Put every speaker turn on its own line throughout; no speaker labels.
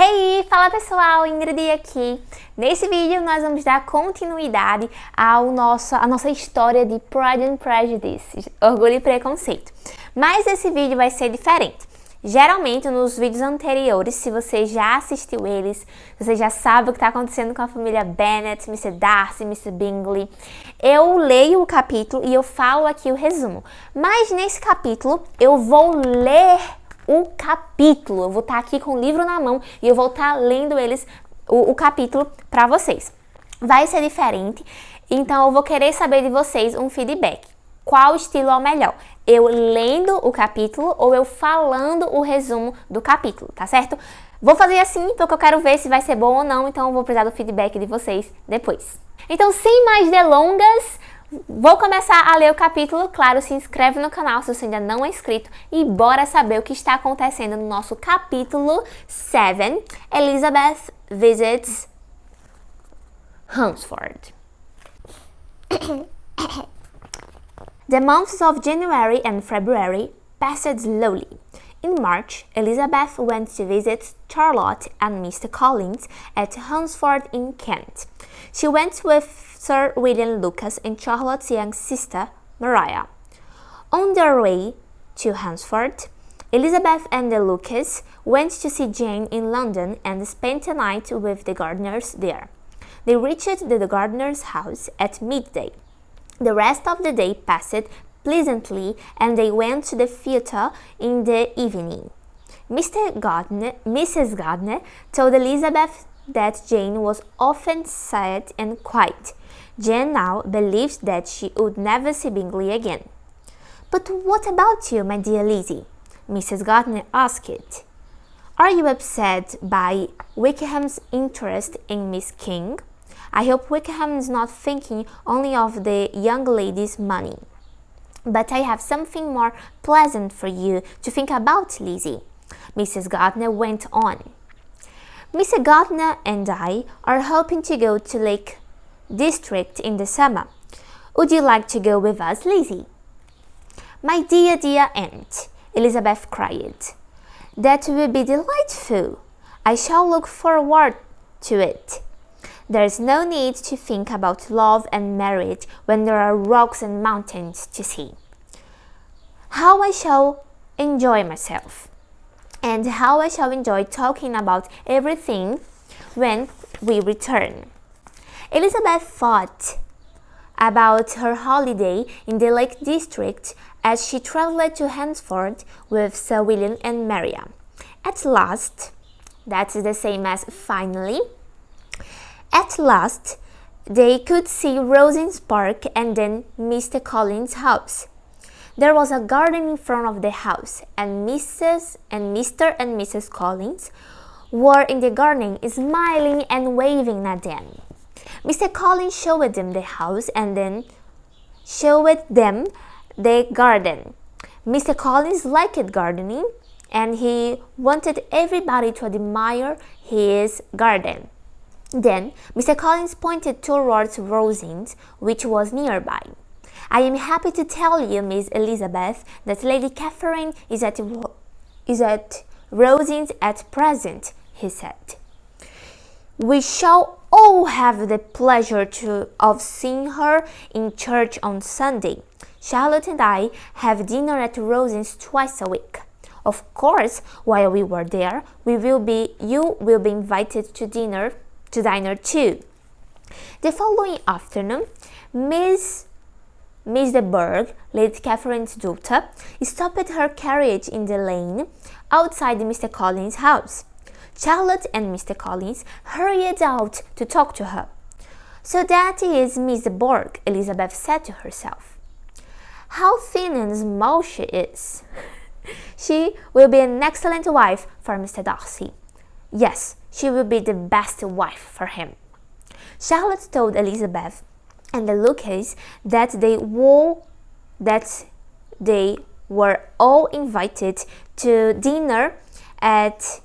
Hey, fala pessoal, Ingrid aqui. Nesse vídeo nós vamos dar continuidade à nossa história de Pride and Prejudice, Orgulho e Preconceito. Mas esse vídeo vai ser diferente. Geralmente nos vídeos anteriores, se você já assistiu eles, você já sabe o que está acontecendo com a família Bennet, Mr Darcy, Mr Bingley. Eu leio o capítulo e eu falo aqui o resumo. Mas nesse capítulo eu vou ler o capítulo. Eu vou estar aqui com o livro na mão e eu vou estar lendo o capítulo para vocês. Vai ser diferente, então eu vou querer saber de vocês um feedback. Qual estilo é o melhor? Eu lendo o capítulo ou eu falando o resumo do capítulo, tá certo? Vou fazer assim porque eu quero ver se vai ser bom ou não, então eu vou precisar do feedback de vocês depois. Então, sem mais delongas, vou começar a ler o capítulo. Claro, se inscreve no canal se você ainda não é inscrito e bora saber o que está acontecendo no nosso capítulo 7. Elizabeth visits Hunsford. The months of January and February passed slowly. In March, Elizabeth went to visit Charlotte and Mr. Collins at Hunsford in Kent. She went with Sir William Lucas and Charlotte's young sister, Maria. On their way to Hunsford, Elizabeth and the Lucas went to see Jane in London and spent a night with the Gardiners there. They reached the Gardiner's house at midday. The rest of the day passed pleasantly, and they went to the theatre in the evening. Mrs. Gardiner told Elizabeth that Jane was often sad and quiet. Jane now believed that she would never see Bingley again. "But what about you, my dear Lizzie?" Mrs. Gardiner asked. "Are you upset by Wickham's interest in Miss King? I hope Wickham is not thinking only of the young lady's money. But I have something more pleasant for you to think about, Lizzie," Mrs. Gardiner went on. "Mr. Gardiner and I are hoping to go to Lake District in the summer. Would you like to go with us, Lizzie?" "My dear, dear aunt," Elizabeth cried. "That will be delightful. I shall look forward to it. There's no need to think about love and marriage when there are rocks and mountains to see. How I shall enjoy myself, and how I shall enjoy talking about everything when we return." Elizabeth thought about her holiday in the Lake District as she travelled to Hunsford with Sir William and Maria. At last, that is the same as finally, at last, they could see Rosings Park and then Mr. Collins' house. There was a garden in front of the house, and Mr. and Mrs. Collins were in the garden, smiling and waving at them. Mr. Collins showed them the house and then showed them the garden. Mr. Collins liked gardening, and he wanted everybody to admire his garden. Then Mr. Collins pointed towards Rosings, which was nearby. "I am happy to tell you, Miss Elizabeth, that Lady Catherine is at Rosings at present," he said. "We shall all have the pleasure of seeing her in church on Sunday. Charlotte and I have dinner at Rosings twice a week. Of course, while we were there, you will be invited to dinner too." The following afternoon, Miss de Bourgh, Lady Catherine's daughter, stopped her carriage in the lane outside Mr. Collins' house. Charlotte and Mr. Collins hurried out to talk to her. "So that is Miss de Bourgh," Elizabeth said to herself. "How thin and small she is! She will be an excellent wife for Mr. Darcy. Yes, she will be the best wife for him." Charlotte told Elizabeth and the Lucas that they were all invited to dinner at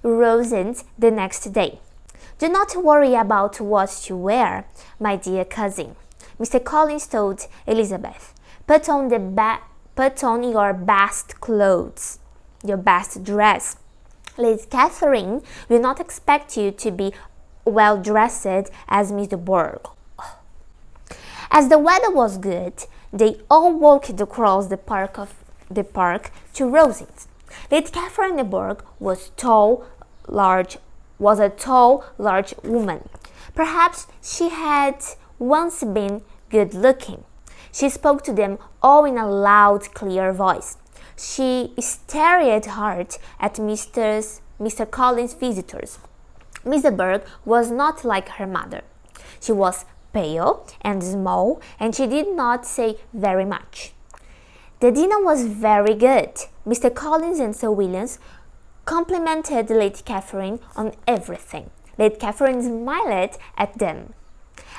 Rosings the next day. "Do not worry about what to wear, my dear cousin," Mr. Collins told Elizabeth. Put on your best clothes, your best dress. Lady Catherine will not expect you to be well dressed as Mr. Burgh. As the weather was good, they all walked across the park to Rosings. Lady Catherine de Bourgh was a tall, large woman. Perhaps she had once been good-looking. She spoke to them all in a loud, clear voice. She stared hard at Mr. Collins's visitors. Mr. Burgh was not like her mother. She was pale and small, and she did not say very much. The dinner was very good. Mr. Collins and Sir William complimented Lady Catherine on everything. Lady Catherine smiled at them.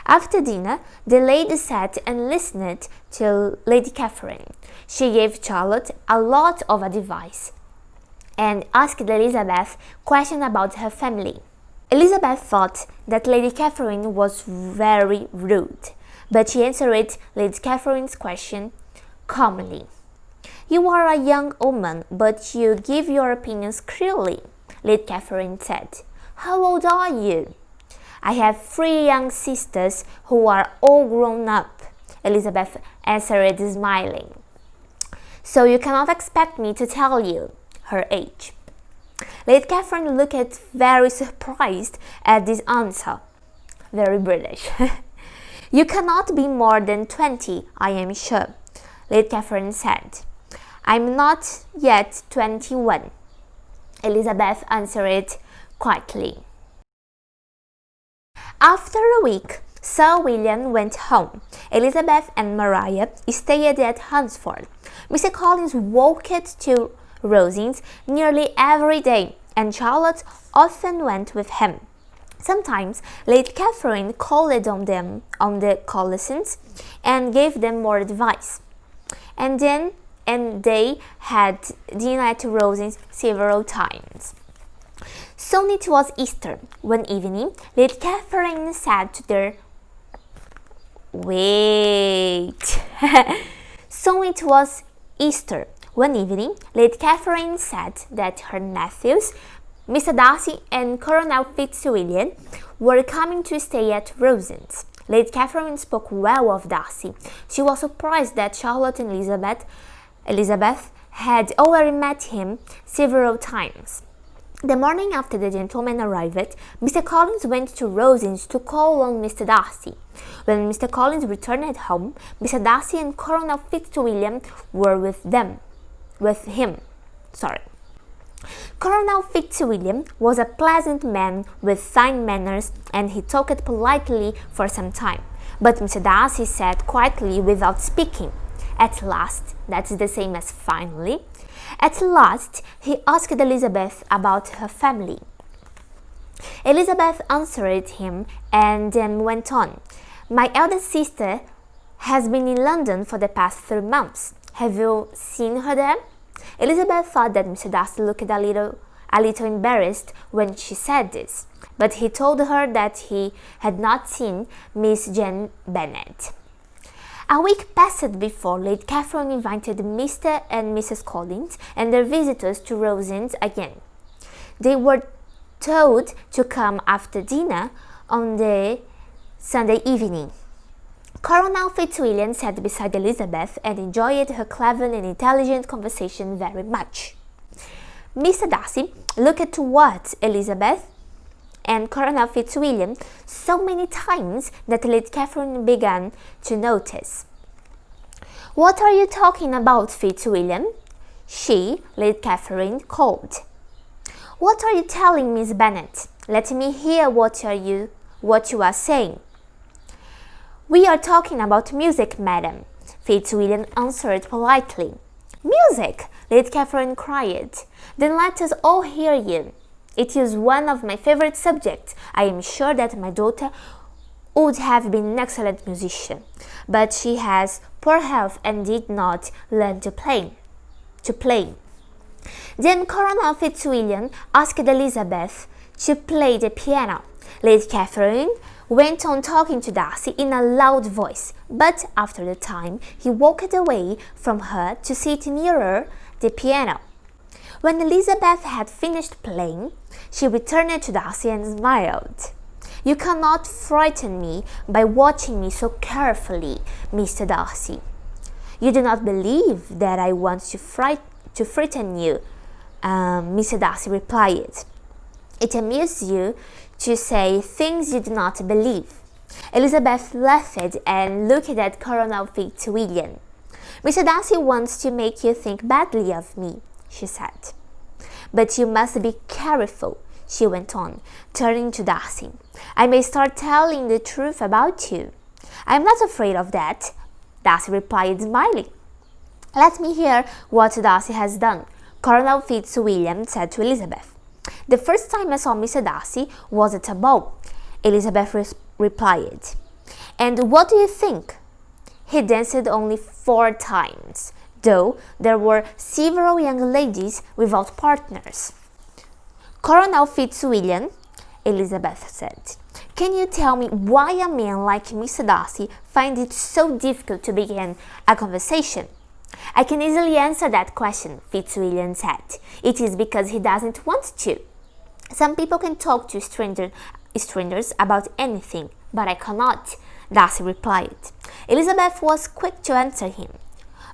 After dinner, the ladies sat and listened to Lady Catherine. She gave Charlotte a lot of advice and asked Elizabeth questions about her family. Elizabeth thought that Lady Catherine was very rude, but she answered Lady Catherine's question calmly. "You are a young woman, but you give your opinions clearly," Lady Catherine said. "How old are you?" "I have 3 young sisters who are all grown up," Elizabeth answered, smiling. "So you cannot expect me to tell you her age." Lady Catherine looked very surprised at this answer. Very British. "You cannot be more than 20, I am sure," Lady Catherine said. "I'm not yet 21, Elizabeth answered quietly. After a week, Sir William went home. Elizabeth and Maria stayed at Hunsford. Mr. Collins walked to Rosings nearly every day, and Charlotte often went with him. Sometimes Lady Catherine called on the Collisons and gave them more advice. And they had dinner at Rosings several times. Soon it was Easter. One evening, Lady Catherine said to their Soon it was Easter. One evening, Lady Catherine said that her nephews, Mr. Darcy and Colonel Fitzwilliam, were coming to stay at Rosings. Lady Catherine spoke well of Darcy. She was surprised that Charlotte and Elizabeth had already met him several times. The morning after the gentlemen arrived, Mr. Collins went to Rosings to call on Mr. Darcy. When Mr. Collins returned home, Mr. Darcy and Colonel Fitzwilliam were with him. Colonel Fitzwilliam was a pleasant man with fine manners, and he talked politely for some time. But Mr. Darcy sat quietly without speaking. At last, that's the same as finally. At last, he asked Elizabeth about her family. Elizabeth answered him and then went on. "My eldest sister has been in London for the past 3 months. Have you seen her there?" Elizabeth thought that Mr. Darcy looked a little embarrassed when she said this, but he told her that he had not seen Miss Jane Bennet. A week passed before Lady Catherine invited Mr. and Mrs. Collins and their visitors to Rosings again. They were told to come after dinner on the Sunday evening. Colonel Fitzwilliam sat beside Elizabeth and enjoyed her clever and intelligent conversation very much. Mr. Darcy looked towards Elizabeth and Colonel Fitzwilliam so many times that Lady Catherine began to notice. "What are you talking about, Fitzwilliam?" she, Lady Catherine, called. "What are you telling Miss Bennet? Let me hear what you are saying." "We are talking about music, madam," Fitzwilliam answered politely. "Music!" Lady Catherine cried. "Then let us all hear you. It is one of my favorite subjects. I am sure that my daughter would have been an excellent musician, but she has poor health and did not learn to play. Then Colonel Fitzwilliam asked Elizabeth to play the piano. Lady Catherine went on talking to Darcy in a loud voice, but after a time he walked away from her to sit nearer the piano. When Elizabeth had finished playing, she returned to Darcy and smiled. "You cannot frighten me by watching me so carefully, Mr. Darcy. You do not believe that I want to frighten you," Mr. Darcy replied. "It amuses you to say things you do not believe." Elizabeth laughed and looked at Colonel Fitzwilliam. "Mr. Darcy wants to make you think badly of me," she said. "But you must be careful," she went on, turning to Darcy. "I may start telling the truth about you." "I am not afraid of that," Darcy replied, smiling. "Let me hear what Darcy has done," Colonel Fitzwilliam said to Elizabeth. "The first time I saw Mr. Darcy was at a ball," Elizabeth replied. "And what do you think? He danced only 4 times, though there were several young ladies without partners." "Colonel Fitzwilliam," Elizabeth said, "can you tell me why a man like Mr. Darcy finds it so difficult to begin a conversation?" "I can easily answer that question," Fitzwilliam said. "It is because he doesn't want to. Some people can talk to strangers about anything, but I cannot," Darcy replied. Elizabeth was quick to answer him.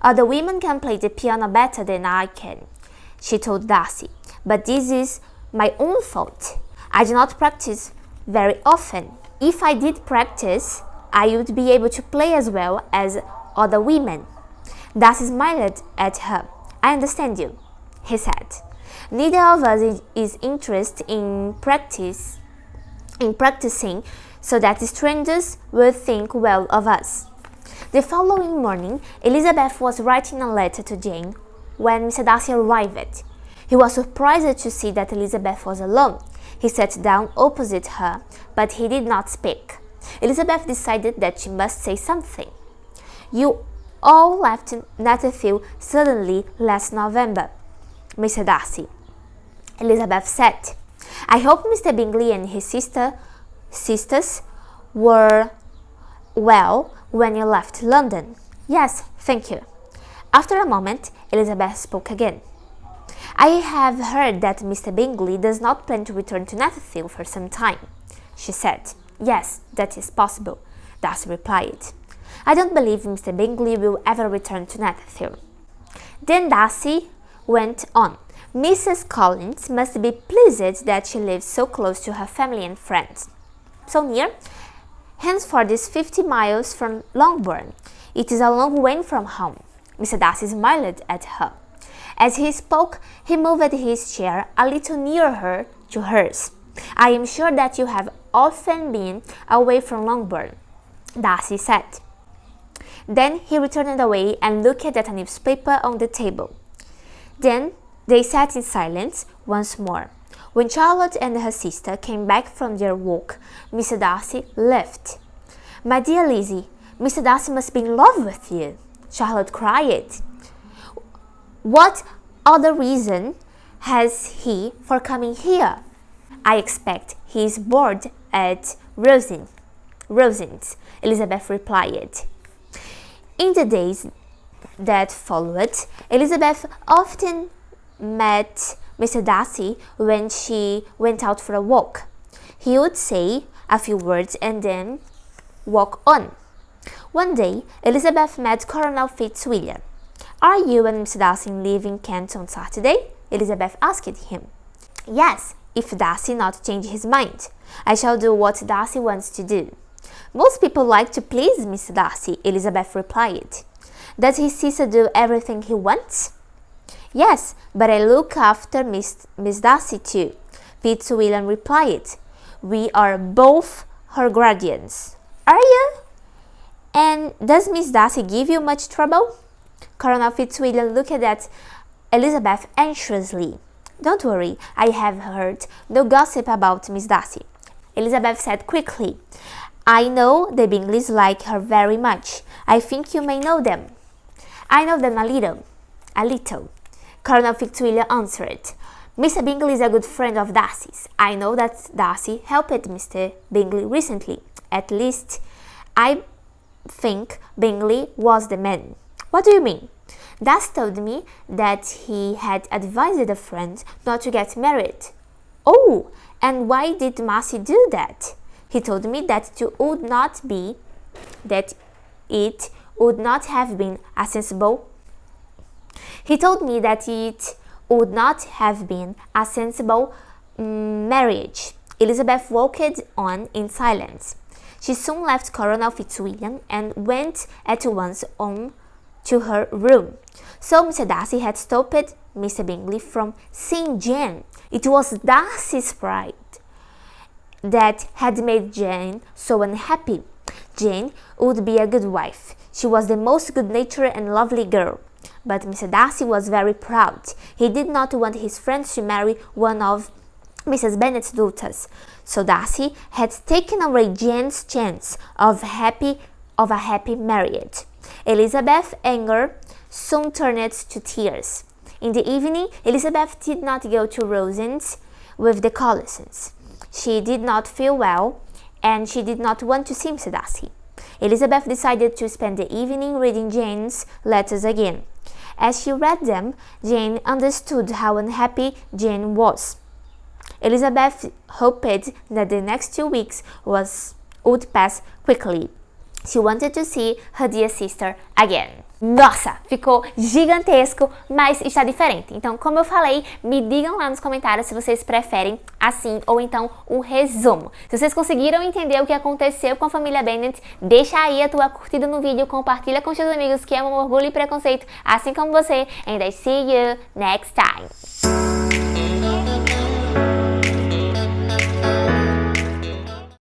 "Other women can play the piano better than I can," she told Darcy, "but this is my own fault. I do not practice very often. If I did practice, I would be able to play as well as other women." Darcy smiled at her. "I understand you," he said. "Neither of us is interested in practicing so that strangers will think well of us." The following morning, Elizabeth was writing a letter to Jane when Mr. Darcy arrived. He was surprised to see that Elizabeth was alone. He sat down opposite her, but he did not speak. Elizabeth decided that she must say something. "You all left Netherfield suddenly last November, Mr. Darcy," Elizabeth said. "I hope Mr. Bingley and his sisters were well when you left London." "Yes, thank you." After a moment, Elizabeth spoke again. "I have heard that Mr. Bingley does not plan to return to Netherfield for some time," she said. "Yes, that is possible," Darcy replied. "I don't believe Mr. Bingley will ever return to Netherfield." Then Darcy went on. "Mrs. Collins must be pleased that she lives so close to her family and friends. So near. Henceforth is 50 miles from Longbourn. It is a long way from home." Mr. Darcy smiled at her. As he spoke, he moved his chair a little nearer to hers. "I am sure that you have often been away from Longbourn," Darcy said. Then he returned away and looked at a newspaper on the table. Then they sat in silence once more. When Charlotte and her sister came back from their walk, Mr. Darcy laughed. "My dear Lizzie, Mr. Darcy must be in love with you," Charlotte cried. "What other reason has he for coming here?" "I expect he is bored at Rosings," Elizabeth replied. In the days that followed, Elizabeth often met Mr. Darcy when she went out for a walk. He would say a few words and then walk on. One day, Elizabeth met Colonel Fitzwilliam. "Are you and Mr. Darcy leaving Kent on Saturday?" Elizabeth asked him. "Yes, if Darcy not change his mind. I shall do what Darcy wants to do." "Most people like to please Mr. Darcy," Elizabeth replied. "Does his sister do everything he wants?" "Yes, but I look after Miss Darcy too," Fitzwilliam replied. "We are both her guardians." "Are you? And does Miss Darcy give you much trouble?" Colonel Fitzwilliam looked at Elizabeth anxiously. "Don't worry, I have heard no gossip about Miss Darcy," Elizabeth said quickly. "I know the Bingleys like her very much. I think you may know them." "I know them a little," Colonel Fitzwilliam answered. "Mr. Bingley is a good friend of Darcy's. I know that Darcy helped Mr. Bingley recently. At least, I think Bingley was the man." "What do you mean?" Darcy told me that he had advised a friend not to get married. Oh, and why did Marcy do that? He told me that it would not have been a sensible marriage. Elizabeth walked on in silence. She soon left Colonel Fitzwilliam and went at once on to her room. So Mr. Darcy had stopped Mr. Bingley from seeing Jane. It was Darcy's pride that had made Jane so unhappy. Jane would be a good wife. She was the most good-natured and lovely girl. But Mr. Darcy was very proud. He did not want his friends to marry one of Mrs. Bennet's daughters. So Darcy had taken away Jane's chance of a happy marriage. Elizabeth's anger soon turned to tears. In the evening, Elizabeth did not go to Rosings with the Collisons. She did not feel well, and she did not want to see Mr. Darcy. Elizabeth decided to spend the evening reading Jane's letters again. As she read them, Jane understood how unhappy Jane was. Elizabeth hoped that the next 2 weeks would pass quickly. She wanted to see her dear sister again. Nossa, ficou gigantesco, mas está diferente. Então, como eu falei, me digam lá nos comentários se vocês preferem assim ou então um resumo. Se vocês conseguiram entender o que aconteceu com a família Bennet, deixa aí a tua curtida no vídeo, compartilha com seus amigos que amam Orgulho e Preconceito, assim como você, and I see you next time.